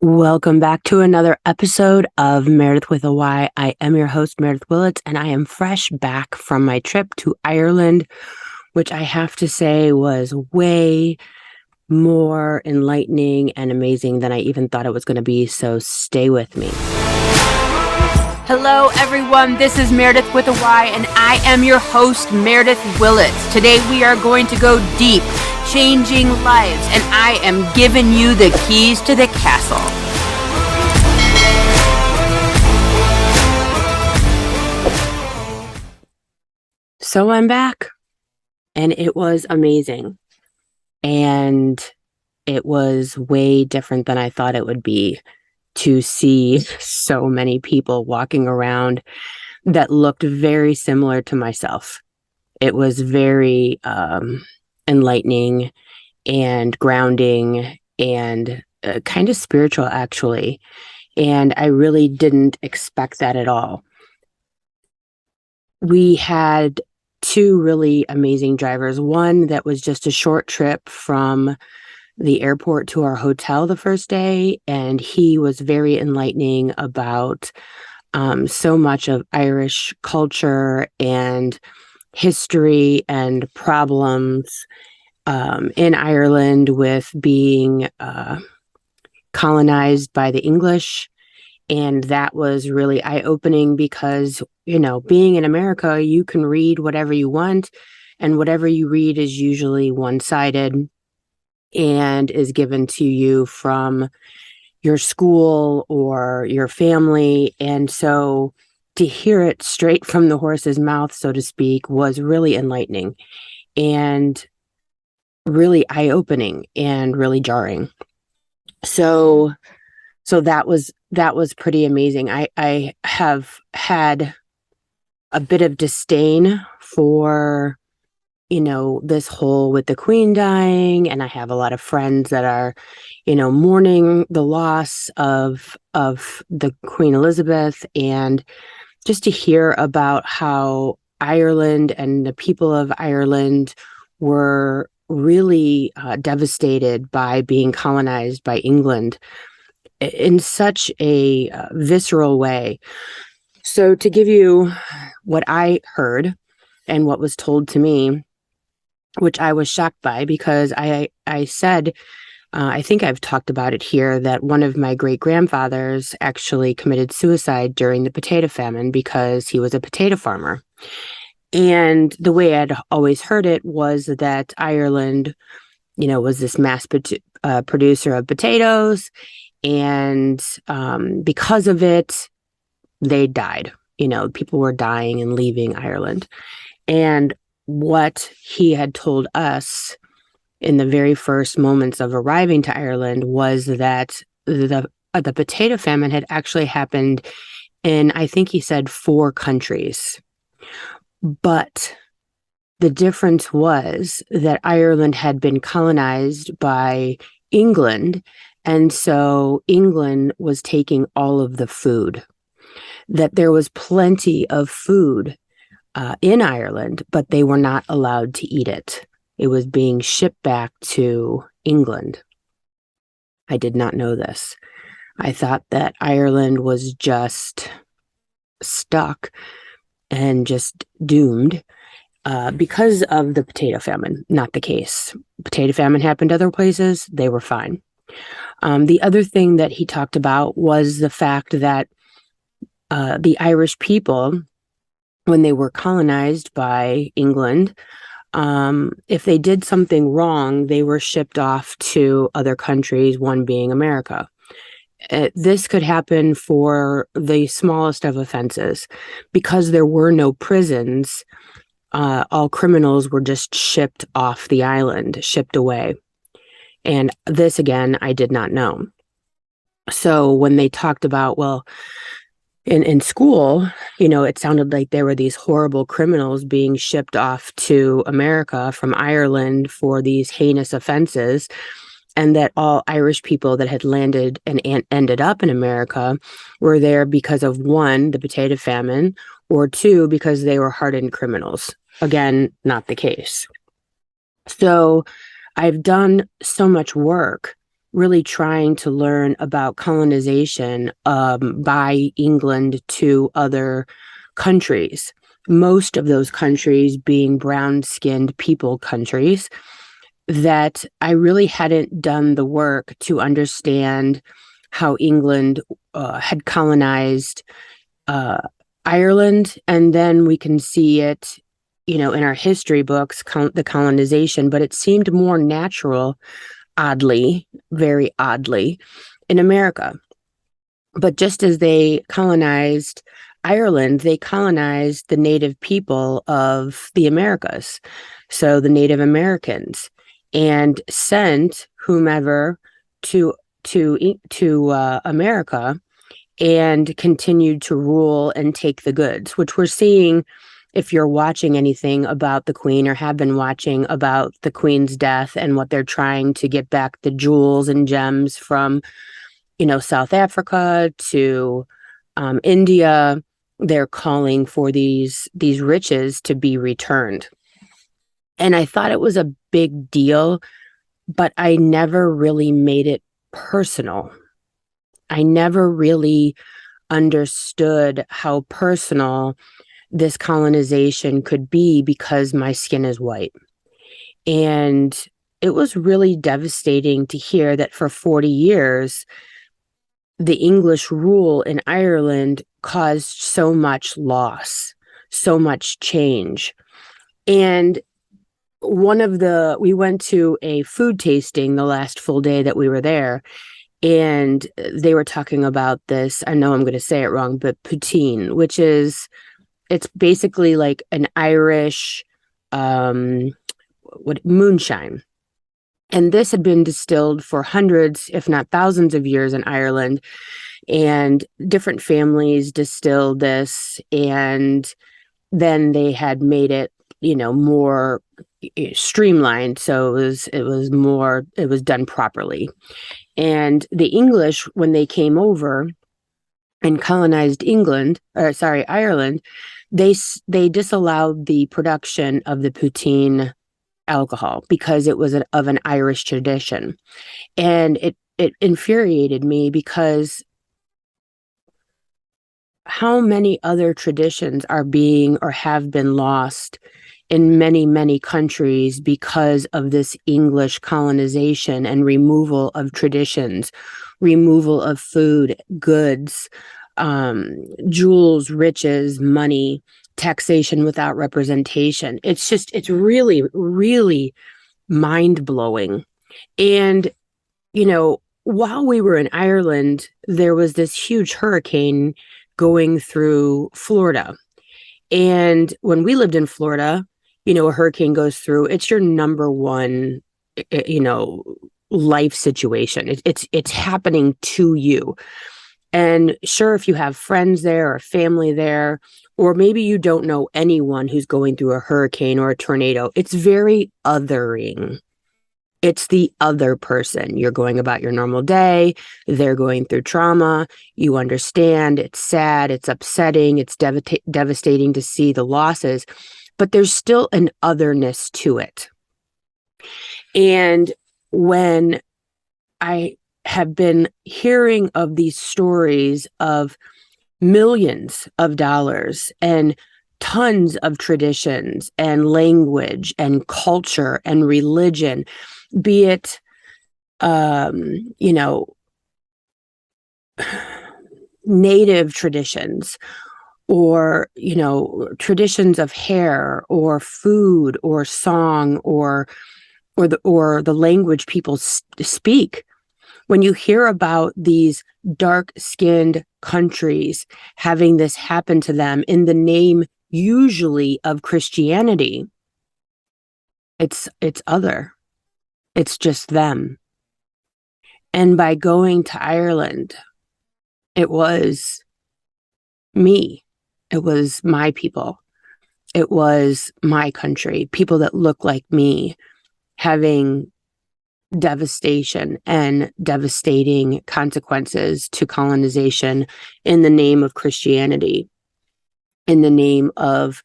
Welcome back to another episode of Meredith with a Y. I am your host, Meredith Willits, and I am fresh back from my trip to Ireland, which I have to say was way more enlightening and amazing than I even thought it was going to be. So stay with me. Hello, everyone. This is Meredith with a Y, and I am your host, Meredith Willits. Today we are going to go deep, changing lives, and I am giving you the keys to the castle. So I'm back, and it was amazing, and it was way different than I thought it would be to see so many people walking around that looked very similar to myself. It was very enlightening and grounding and kind of spiritual, actually. And I really didn't expect that at all. We had two really amazing drivers. One that was just a short trip from the airport to our hotel the first day, and he was very enlightening about so much of Irish culture and history and problems in Ireland with being colonized by the English. And that was really eye-opening because, being in America, you can read whatever you want, and whatever you read is usually one-sided and is given to you from your school or your family. And so to hear it straight from the horse's mouth, so to speak, was really enlightening and really eye-opening and really jarring. So that was pretty amazing. I have had a bit of disdain for this whole with the Queen dying, and I have a lot of friends that are, mourning the loss of the Queen Elizabeth, and just to hear about how Ireland and the people of Ireland were really devastated by being colonized by England in such a visceral way. So to give you what I heard and what was told to me, which I was shocked by, because I said, I think I've talked about it here, that one of my great-grandfathers actually committed suicide during the potato famine because he was a potato farmer. And the way I'd always heard it was that Ireland, was this mass producer of potatoes, and because of it, they died. People were dying and leaving Ireland. And what he had told us in the very first moments of arriving to Ireland was that the potato famine had actually happened in, I think he said, 4 countries. But the difference was that Ireland had been colonized by England, and so England was taking all of the food. That there was plenty of food in Ireland, but they were not allowed to eat it. It was being shipped back to England. I did not know this. I thought that Ireland was just stuck and just doomed because of the potato famine. Not the case. Potato famine happened other places. They were fine. The other thing that he talked about was the fact that the Irish people, when they were colonized by England, if they did something wrong, they were shipped off to other countries, one being America. This could happen for the smallest of offenses. Because there were no prisons, all criminals were just shipped off the island, shipped away. And this, again, I did not know. So when they talked about, well, in school, it sounded like there were these horrible criminals being shipped off to America from Ireland for these heinous offenses, and that all Irish people that had landed and ended up in America were there because of, 1, the potato famine, or 2, because they were hardened criminals. Again, not the case. So I've done so much work really trying to learn about colonization by England to other countries. Most of those countries being brown skinned people countries, that I really hadn't done the work to understand how England had colonized uh, Ireland. And then we can see it, in our history books, the colonization, but it seemed more natural, oddly, very oddly, in America. But just as they colonized Ireland, they colonized the native people of the Americas, so the Native Americans, and sent whomever to to America and continued to rule and take the goods, which we're seeing if you're watching anything about the Queen or have been watching about the Queen's death and what they're trying to get back the jewels and gems from, South Africa to India. They're calling for these riches to be returned. And I thought it was a big deal, but I never really made it personal. I never really understood how personal this colonization could be because my skin is white. And it was really devastating to hear that for 40 years, the English rule in Ireland caused so much loss, so much change. And we went to a food tasting the last full day that we were there, and they were talking about this. I know I'm going to say it wrong, but poutine, it's basically like an Irish moonshine. And this had been distilled for hundreds, if not thousands of years in Ireland, and different families distilled this, and then they had made it, more streamlined, so it was done properly. And the English, when they came over and colonized Ireland, they disallowed the production of the poutine alcohol because it was of an Irish tradition. And it infuriated me because how many other traditions are being or have been lost in many, many countries because of this English colonization and removal of traditions, removal of food, goods, jewels, riches, money, taxation without representation. It's really, really mind blowing. And, while we were in Ireland, there was this huge hurricane going through Florida. And when we lived in Florida, a hurricane goes through, it's your number one, life situation. It's happening to you. And sure, if you have friends there or family there, or maybe you don't know anyone who's going through a hurricane or a tornado, it's very othering. It's the other person. You're going about your normal day. They're going through trauma. You understand. It's sad. It's upsetting. It's devastating to see the losses, but there's still an otherness to it. And when I have been hearing of these stories of millions of dollars and tons of traditions and language and culture and religion, be it, native traditions or, traditions of hair or food or song or the language people speak. When you hear about these dark-skinned countries having this happen to them in the name usually of Christianity, it's other. It's just them. And by going to Ireland, it was me. It was my people. It was my country, people that look like me, having devastation and devastating consequences to colonization in the name of Christianity, in the name of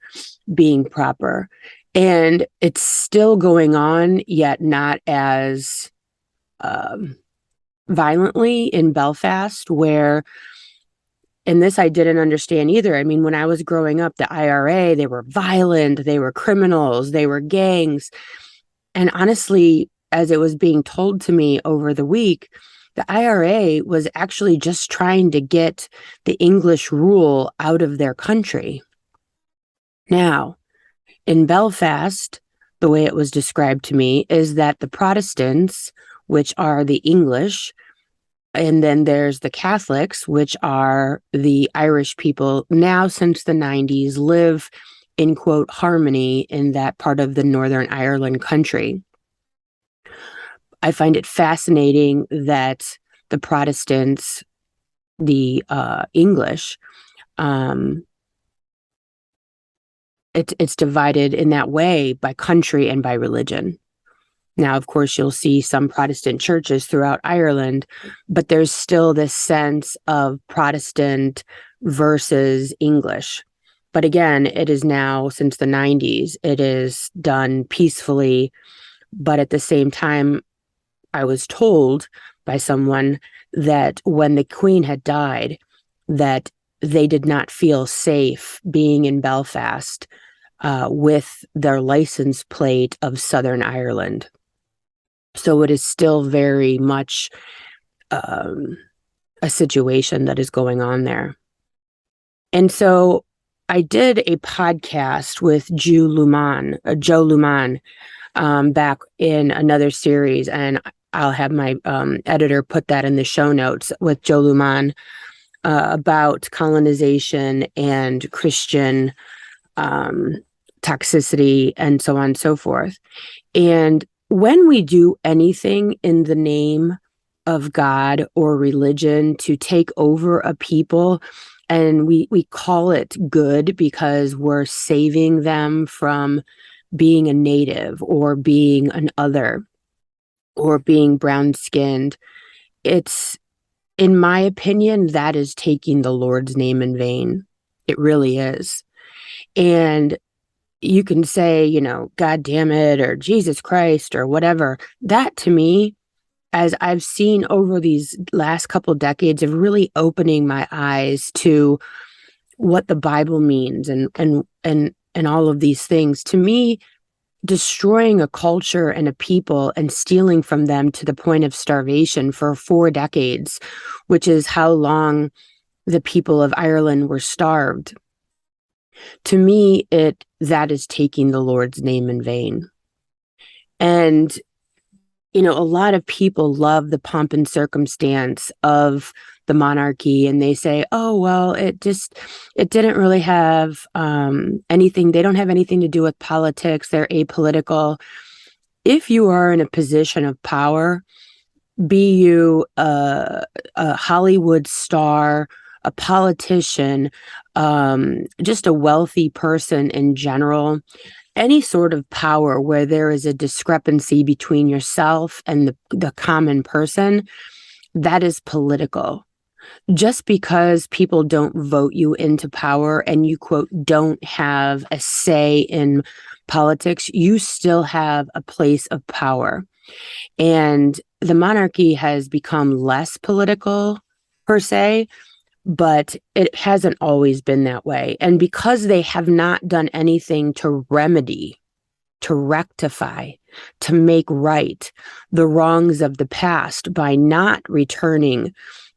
being proper. And it's still going on, yet not as violently in Belfast, where, and this I didn't understand either. I mean, when I was growing up, the IRA, they were violent, they were criminals, they were gangs. And honestly, as it was being told to me over the week, the IRA was actually just trying to get the English rule out of their country. Now, in Belfast, the way it was described to me is that the Protestants, which are the English, and then there's the Catholics, which are the Irish people, now since the 90s live in, quote, harmony in that part of the Northern Ireland country. I find it fascinating that the Protestants, the English, it's divided in that way by country and by religion. Now, of course, you'll see some Protestant churches throughout Ireland, but there's still this sense of Protestant versus English. But again, it is now, since the 90s, it is done peacefully. But at the same time, I was told by someone that when the Queen had died, that they did not feel safe being in Belfast with their license plate of Southern Ireland. So it is still very much a situation that is going on there. And so I did a podcast with Joe Luman, back in another series, and I'll have my editor put that in the show notes, with Joe Luman, about colonization and Christian toxicity and so on and so forth. And when we do anything in the name of God or religion to take over a people, and we call it good because we're saving them from being a native or being an other or being brown-skinned, it's, in my opinion, that is taking the Lord's name in vain. It really is. And you can say, you know, God damn it, or Jesus Christ, or whatever. That, to me, as I've seen over these last couple decades of really opening my eyes to what the Bible means and all of these things, to me, destroying a culture and a people and stealing from them to the point of starvation for 4 decades, which is how long the people of Ireland were starved. To me, that is taking the Lord's name in vain. And, you know, a lot of people love the pomp and circumstance of the monarchy, and they say, oh, well, it didn't really have anything. They don't have anything to do with politics. They're apolitical. If you are in a position of power, be you a Hollywood star, a politician, just a wealthy person in general, any sort of power where there is a discrepancy between yourself and the common person, that is political. Just because people don't vote you into power and you, quote, don't have a say in politics, you still have a place of power. And the monarchy has become less political, per se, but it hasn't always been that way. And because they have not done anything to remedy, to rectify, to make right the wrongs of the past by not returning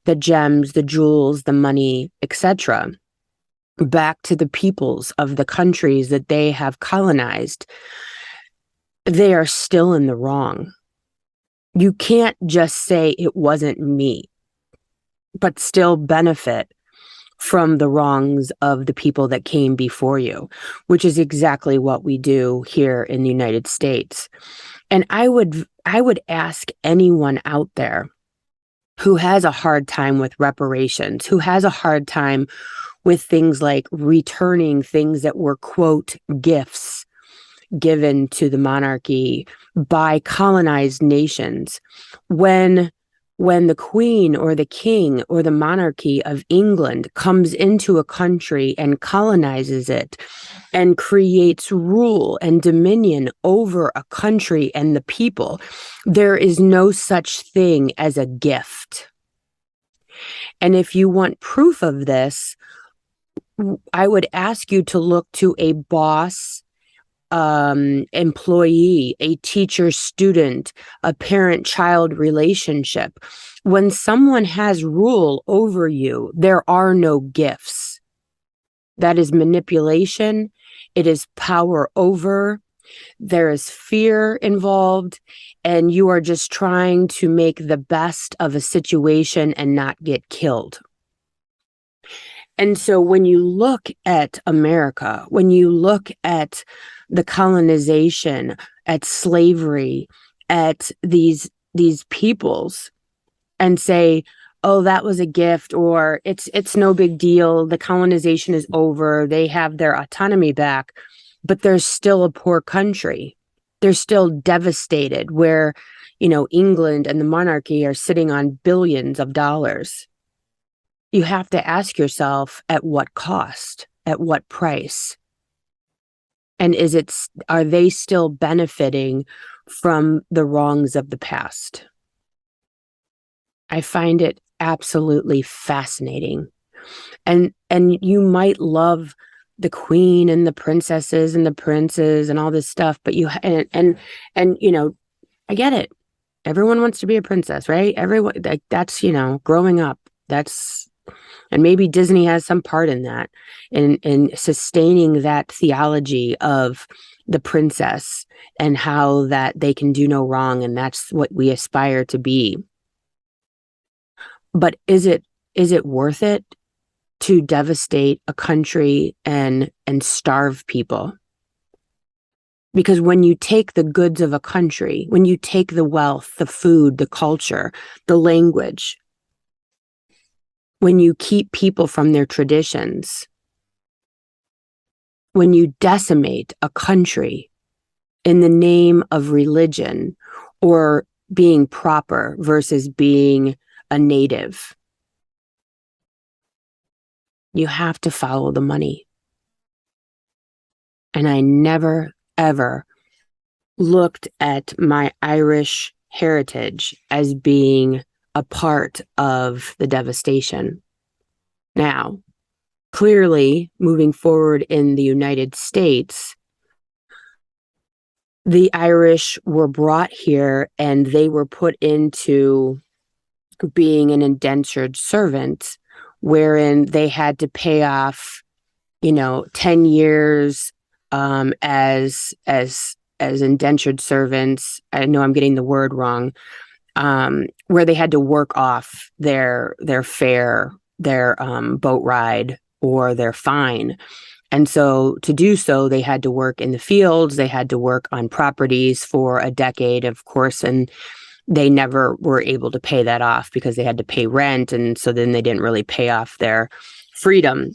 the gems, the jewels, the money, etc., back to the peoples of the countries that they have colonized, they are still in the wrong. You can't just say it wasn't me, but still benefit from the wrongs of the people that came before you, which is exactly what we do here in the United States. And I would ask anyone out there who has a hard time with reparations, who has a hard time with things like returning things that were, quote, gifts given to the monarchy by colonized nations, when When the queen or the king or the monarchy of England comes into a country and colonizes it and creates rule and dominion over a country and the people, there is no such thing as a gift. And if you want proof of this, I would ask you to look to a boss, employee, a teacher student, a parent child relationship. When someone has rule over you, there are no gifts. That is manipulation. It is power over. There is fear involved, and you are just trying to make the best of a situation and not get killed. And so when you look at America, when you look at the colonization, at slavery, at these peoples, and say, oh, that was a gift, or it's no big deal, the colonization is over, they have their autonomy back, but there's still a poor country. They're still devastated, where, England and the monarchy are sitting on billions of dollars. You have to ask yourself, at what cost? At what price? And are they still benefiting from the wrongs of the past? I find it absolutely fascinating. And you might love the queen and the princesses and the princes and all this stuff, but I get it. Everyone wants to be a princess, right? Everyone, that's, growing up. And maybe Disney has some part in that, in sustaining that theology of the princess and how that they can do no wrong, and that's what we aspire to be. But is it worth it to devastate a country and starve people? Because when you take the goods of a country, when you take the wealth, the food, the culture, the language, when you keep people from their traditions, when you decimate a country in the name of religion or being proper versus being a native, you have to follow the money. And I never, ever looked at my Irish heritage as being a part of the devastation. Now, clearly, moving forward in the United States, the Irish were brought here and they were put into being an indentured servant, wherein they had to pay off, 10 years as indentured servants. I know I'm getting the word wrong. Where they had to work off their fare, their boat ride, or their fine. And so to do so, they had to work in the fields, they had to work on properties for a decade, of course, and they never were able to pay that off because they had to pay rent, and so then they didn't really pay off their freedom.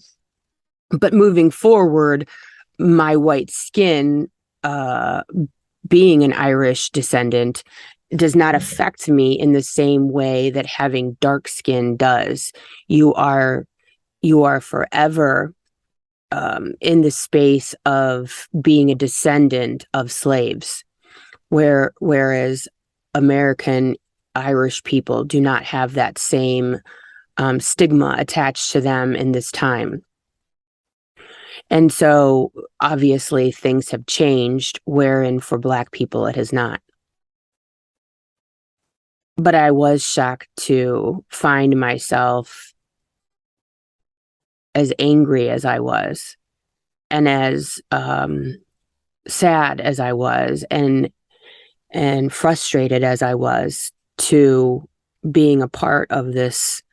But moving forward, my white skin, being an Irish descendant, does not affect me in the same way that having dark skin does. You are forever in the space of being a descendant of slaves, whereas American Irish people do not have that same stigma attached to them in this time. And so obviously things have changed, wherein for Black people it has not. But I was shocked to find myself as angry as I was, and as sad as I was, and frustrated as I was, to being a part of this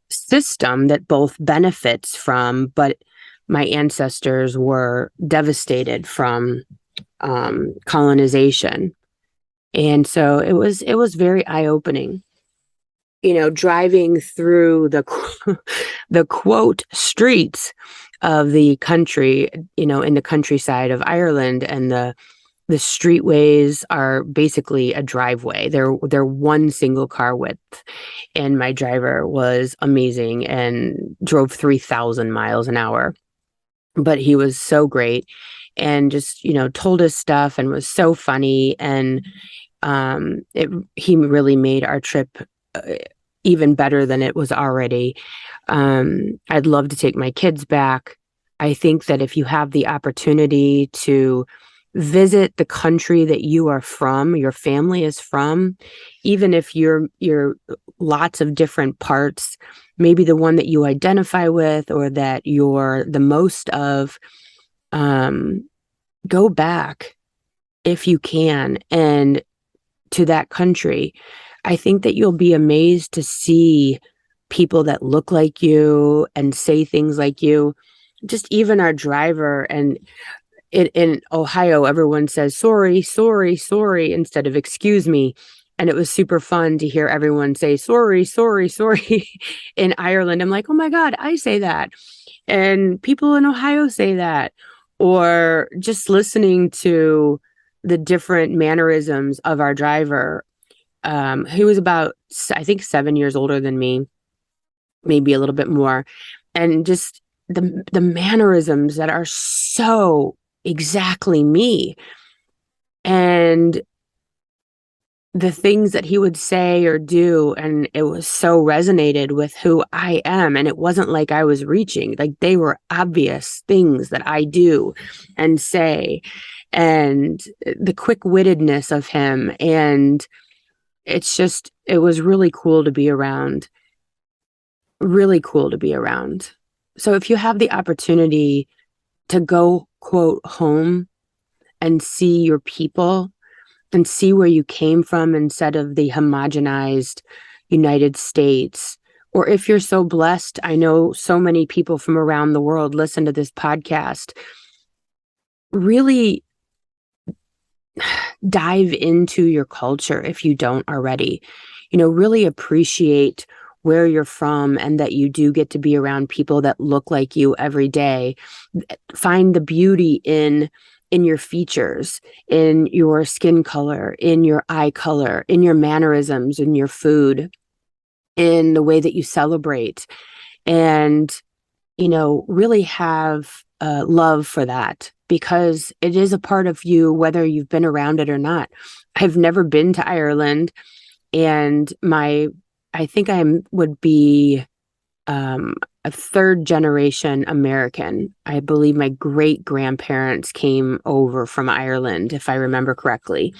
system that both benefits from, but my ancestors were devastated from, colonization. And so it was very eye-opening, driving through the quote streets of the country, in the countryside of Ireland, and the the streetways are basically a driveway. They're one single car width, and my driver was amazing and drove 3,000 miles an hour. But he was so great and just, told us stuff and was so funny. And he really made our trip uh, even better than it was already. I'd love to take my kids back. I think that if you have the opportunity to visit the country that you are from, your family is from, even if you're lots of different parts, maybe the one that you identify with or that you're the most of, go back if you can and to that country. I think that you'll be amazed to see people that look like you and say things like you. Just even our driver, and in Ohio, everyone says sorry, sorry, sorry instead of excuse me. And it was super fun to hear everyone say sorry, sorry, sorry in Ireland. I'm like, oh my God, I say that. And people in Ohio say that. Or just listening to the different mannerisms of our driver, who was about, I think, 7 years older than me, maybe a little bit more. And just the mannerisms that are so exactly me. And the things that he would say or do, and it was so resonated with who I am. And it wasn't like I was reaching, like they were obvious things that I do and say, and the quick-wittedness of him. And it was really cool to be around, really cool to be around. So if you have the opportunity to go, quote, home and see your people and see where you came from instead of the homogenized United States. Or if you're so blessed, I know so many people from around the world listen to this podcast, really dive into your culture if you don't already. Really appreciate where you're from and that you do get to be around people that look like you every day. Find the beauty in your features, in your skin color, in your eye color, in your mannerisms, in your food, in the way that you celebrate, and, really have love for that, because it is a part of you, whether you've been around it or not. I've never been to Ireland, and I think would be a third generation American. I believe my great grandparents came over from Ireland, if I remember correctly.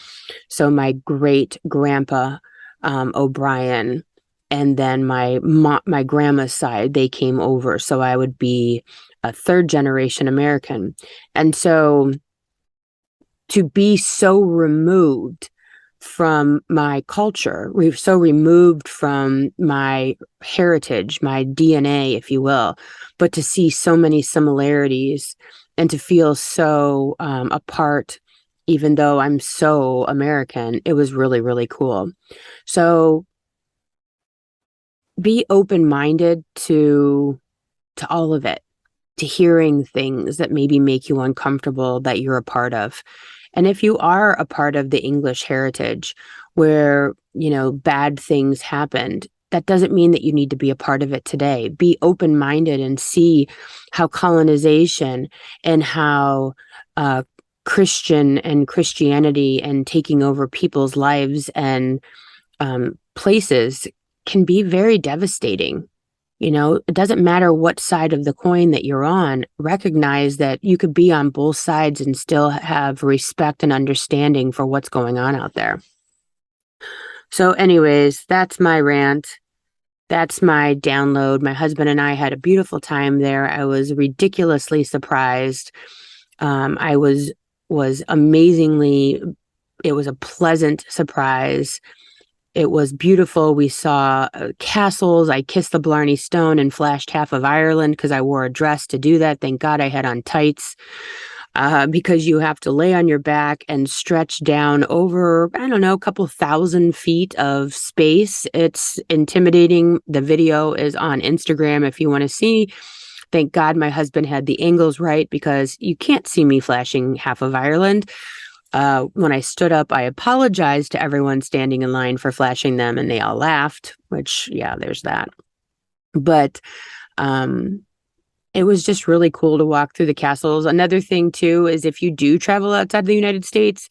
So my great grandpa, O'Brien, and then my grandma's side, they came over. So I would be a third generation American. And so to be so removed from my culture, we're so removed from my heritage, my DNA, if you will, but to see so many similarities and to feel so apart, even though I'm so American, it was really, really cool. So be open-minded to all of it, to hearing things that maybe make you uncomfortable that you're a part of. And if you are a part of the English heritage where, bad things happened, that doesn't mean that you need to be a part of it today. Be open-minded and see how colonization and how Christian and Christianity and taking over people's lives and places can be very devastating. It doesn't matter what side of the coin that you're on. Recognize that you could be on both sides and still have respect and understanding for what's going on out there. So anyways, that's my rant. That's my download. My husband and I had a beautiful time there. I was ridiculously surprised. I was amazingly, it was a pleasant surprise. It was beautiful. We saw castles. I kissed the Blarney Stone and flashed half of Ireland because I wore a dress to do that. Thank God I had on tights, because you have to lay on your back and stretch down over, I don't know, a couple thousand feet of space. It's intimidating. The video is on Instagram if you want to see. Thank God my husband had the angles right, because you can't see me flashing half of Ireland. When I stood up, I apologized to everyone standing in line for flashing them, and they all laughed, which, yeah, there's that. But it was just really cool to walk through the castles. Another thing, too, is if you do travel outside the United States,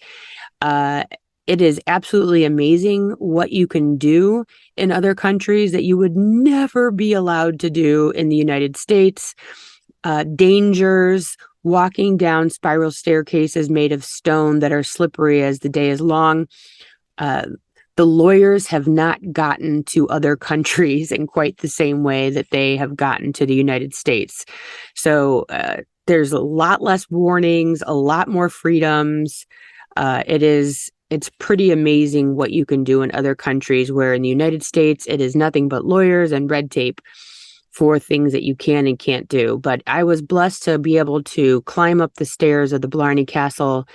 it is absolutely amazing what you can do in other countries that you would never be allowed to do in the United States. Dangers, walking down spiral staircases made of stone that are slippery as the day is long. The lawyers have not gotten to other countries in quite the same way that they have gotten to the United States. So there's a lot less warnings, a lot more freedoms. It's pretty amazing what you can do in other countries, where in the United States, it is nothing but lawyers and red tape for things that you can and can't do. But I was blessed to be able to climb up the stairs of the Blarney Castle,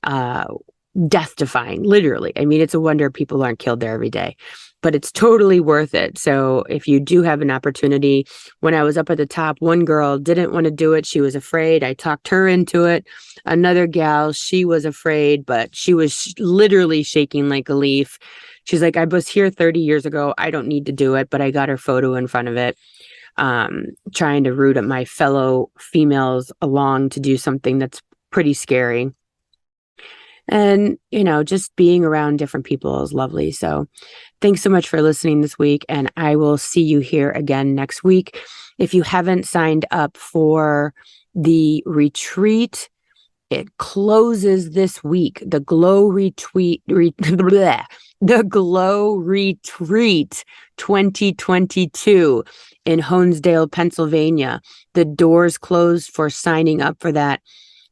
death-defying, literally. I mean, it's a wonder people aren't killed there every day, but it's totally worth it. So if you do have an opportunity, when I was up at the top, one girl didn't want to do it. She was afraid. I talked her into it. Another gal, she was afraid, but she was literally shaking like a leaf. She's like, I was here 30 years ago. I don't need to do it, but I got her photo in front of it. Trying to root at my fellow females along to do something that's pretty scary. And, just being around different people is lovely. So thanks so much for listening this week. And I will see you here again next week. If you haven't signed up for the retreat, it closes this week. The Glow Retreat, the Glow Retreat 2022 in Honesdale, Pennsylvania. The doors closed for signing up for that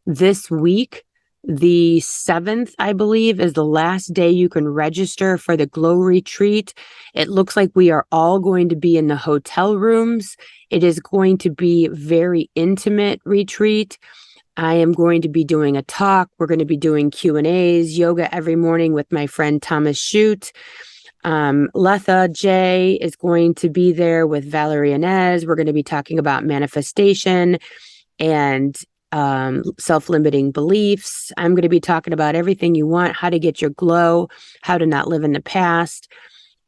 this week. The 7th, I believe, is the last day you can register for the Glow Retreat. It looks like we are all going to be in the hotel rooms. It is going to be very intimate retreat. I am going to be doing a talk. We're going to be doing Q&As, yoga every morning with my friend Thomas Shute. Letha J is going to be there with Valerie Inez. We're going to be talking about manifestation and self-limiting beliefs. I'm going to be talking about everything you want, how to get your glow, how to not live in the past.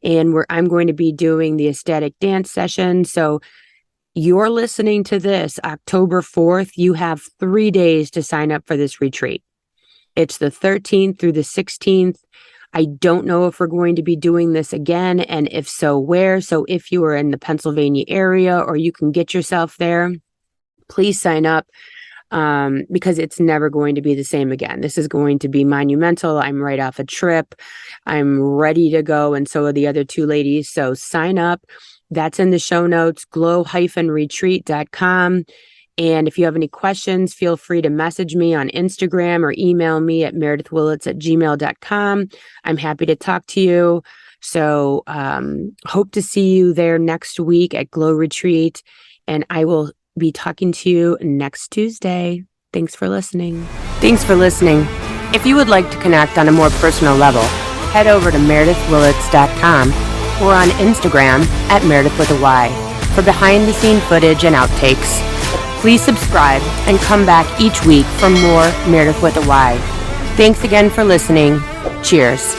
And I'm going to be doing the ecstatic dance session. So you're listening to this October 4th. You have 3 days to sign up for this retreat. It's the 13th through the 16th. I don't know if we're going to be doing this again, and if so, where. So if you are in the Pennsylvania area or you can get yourself there, please sign up. Because it's never going to be the same again. This is going to be monumental. I'm right off a trip. I'm ready to go, and so are the other two ladies. So sign up. That's in the show notes, glow-retreat.com. And if you have any questions, feel free to message me on Instagram or email me at meredithwillits@gmail.com. I'm happy to talk to you. So hope to see you there next week at Glow Retreat. And I will be talking to you next Tuesday. Thanks for listening. If you would like to connect on a more personal level, head over to meredithwillits.com or on Instagram at Meredith with a Y for behind-the-scene footage and outtakes. Please subscribe and come back each week for more Meredith with a Y. Thanks again for listening. Cheers.